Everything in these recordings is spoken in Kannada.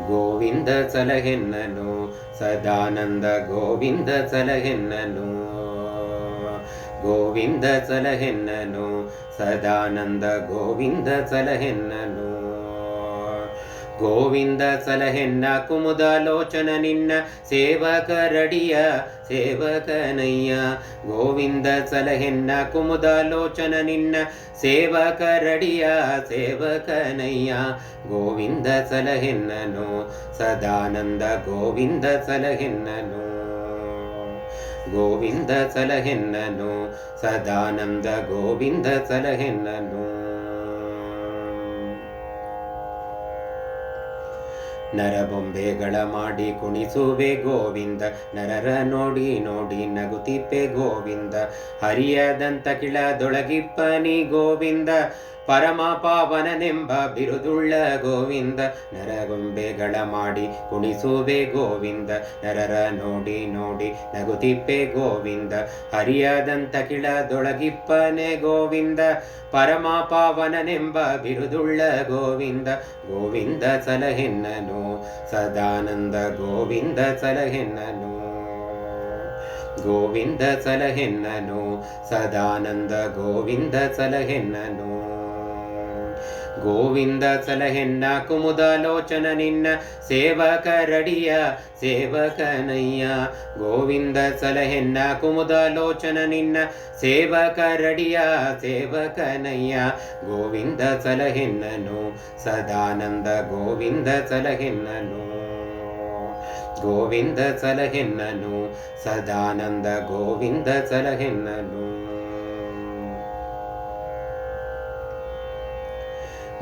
ಗೋವಿಂದ ಸಲಹೆನ್ನನು ಸದಾನಂದ ಗೋವಿಂದ ಸಲಹೆನ್ನನು ಗೋವಿಂದ ಸಲಹೆನ್ನನು ಸದಾನಂದ ಗೋವಿಂದ ಸಲಹೆನ್ನನು ಗೋವಿಂದ ಸಲಹೆನ್ನ ಕುಮುದಲೋಚನ ನಿನ್ನ ಸೇವಕರಡಿಯ ಸೇವಕನಯ್ಯ ಗೋವಿಂದ ಸಲಹೆನ್ನ ಕುಮುದಲೋಚನ ನಿನ್ನ ಸೇವಕರಡಿಯ ಸೇವಕನಯ್ಯ ಗೋವಿಂದ ಸಲಹೆನ್ನನು ಸದಾನಂದ ಗೋವಿಂದ ಸಲಹೆನ್ನನು ಗೋವಿಂದ ಸಲಹೆನ್ನನು ಸದಾನಂದ ಗೋವಿಂದ ಸಲಹೆನ್ನನು ನರಬೊಂಬೆಗಳ ಮಾಡಿ ಕುಣಿಸುವೆ ಗೋವಿಂದ ನರರ ನೋಡಿ ನೋಡಿ ನಗುತ್ತಿಪ್ಪೆ ಗೋವಿಂದ ಹರಿಯದಂತ ಕಿಳದೊಳಗಿಪ್ಪನಿ ಗೋವಿಂದ ಪರಮ ಪಾವನನೆಂಬ ಬಿರುದುಳ್ಳ ಗೋವಿಂದ ನರಗೊಂಬೆಗಳ ಮಾಡಿ ಕುಣಿಸುವೆ ಗೋವಿಂದ ನರರ ನೋಡಿ ನೋಡಿ ನಗುತ್ತಿಪ್ಪೆ ಗೋವಿಂದ ಹರಿಯದಂತ ಕಿಳದೊಳಗಿಪ್ಪನೆ ಗೋವಿಂದ ಪರಮ ಪಾವನನೆಂಬ ಬಿರುದುಳ್ಳ ಗೋವಿಂದ ಗೋವಿಂದ ಸಲಹೆನ್ನನು ಸದಾನಂದ ಗೋವಿಂದ ಸಲಹೆನ್ನನು ಗೋವಿಂದ ಸಲಹೆನ್ನನು ಸದಾನಂದ ಗೋವಿಂದ ಸಲಹೆನ್ನನು ಗೋವಿಂದ ಸಲಹೆನ್ನ ಕುಮುದಲೋಚನ ನಿನ್ನ ಸೇವಕರಡಿಯ ಸೇವಕನಯ್ಯ ಗೋವಿಂದ ಸಲಹೆನ್ನ ಕುಮುದಲೋಚನ ನಿನ್ನ ಸೇವಕರಡಿಯ ಸೇವಕನಯ್ಯ ಗೋವಿಂದ ಸಲಹೆನ್ನನು ಸದಾನಂದ ಗೋವಿಂದ ಸಲಹೆನ್ನನು ಗೋವಿಂದ ಸಲಹೆನ್ನನು ಸದಾನಂದ ಗೋವಿಂದ ಸಲಹೆನ್ನನು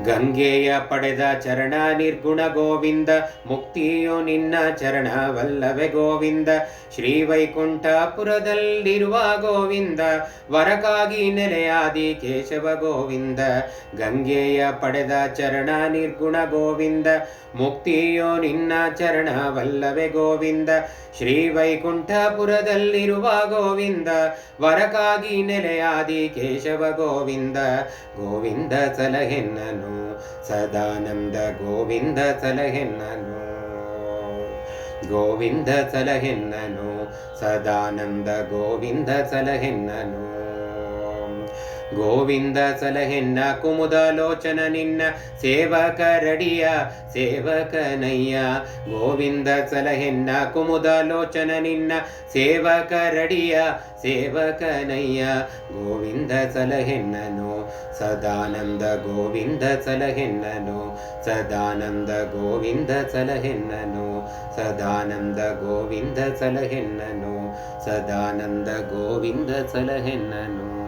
ಗಂಗೆಯ ಪಡೆದ ಚರಣ ನಿರ್ಗುಣ ಗೋವಿಂದ ಮುಕ್ತಿಯು ನಿನ್ನ ಚರಣವಲ್ಲವೇ ಗೋವಿಂದ ಶ್ರೀವೈಕುಂಠಪುರದಲ್ಲಿರುವ ಗೋವಿಂದ ವರಕ್ಕಾಗಿ ನೆಲೆಯಾದಿ ಕೇಶವ ಗೋವಿಂದ ಗಂಗೆಯ ಪಡೆದ ಚರಣ ನಿರ್ಗುಣ ಗೋವಿಂದ ಮುಕ್ತಿಯೋ ನಿನ್ನ ಚರಣವಲ್ಲವೇ ಗೋವಿಂದ ಶ್ರೀವೈಕುಂಠಪುರದಲ್ಲಿರುವ ಗೋವಿಂದ ವರಕ್ಕಾಗಿ ನೆಲೆಯಾದಿ ಕೇಶವ ಗೋವಿಂದ ಗೋವಿಂದ ಸಲಹೆನ್ನನು ಸದಾನಂದ ಗೋವಿಂದ ಸಲಹೆನ್ನನು ಗೋವಿಂದ ಸಲಹೆನ್ನನು ಸದಾನಂದ ಗೋವಿಂದ ಸಲಹೆನ್ನನು ಗೋವಿಂದ ಸಲಹೆನ್ನ ಕುಮುದಲೋಚನ ನಿನ್ನ ಸೇವಕರಡಿಯ ಸೇವಕನಯ್ಯ ಗೋವಿಂದ ಸಲಹೆನ್ನ ಕುಮುದಲೋಚನ ನಿನ್ನ ಸೇವಕರಡಿಯ ಸೇವಕನಯ್ಯ ಗೋವಿಂದ ಸಲಹೆನ್ನನು ಸದಾನಂದ ಗೋವಿಂದ ಸಲಹೆನ್ನನು ಸದಾನಂದ ಗೋವಿಂದ ಸಲಹೆನ್ನನು ಸದಾನಂದ ಗೋವಿಂದ ಸಲಹೆನ್ನನು ಸದಾನಂದ ಗೋವಿಂದ ಸಲಹೆನ್ನನು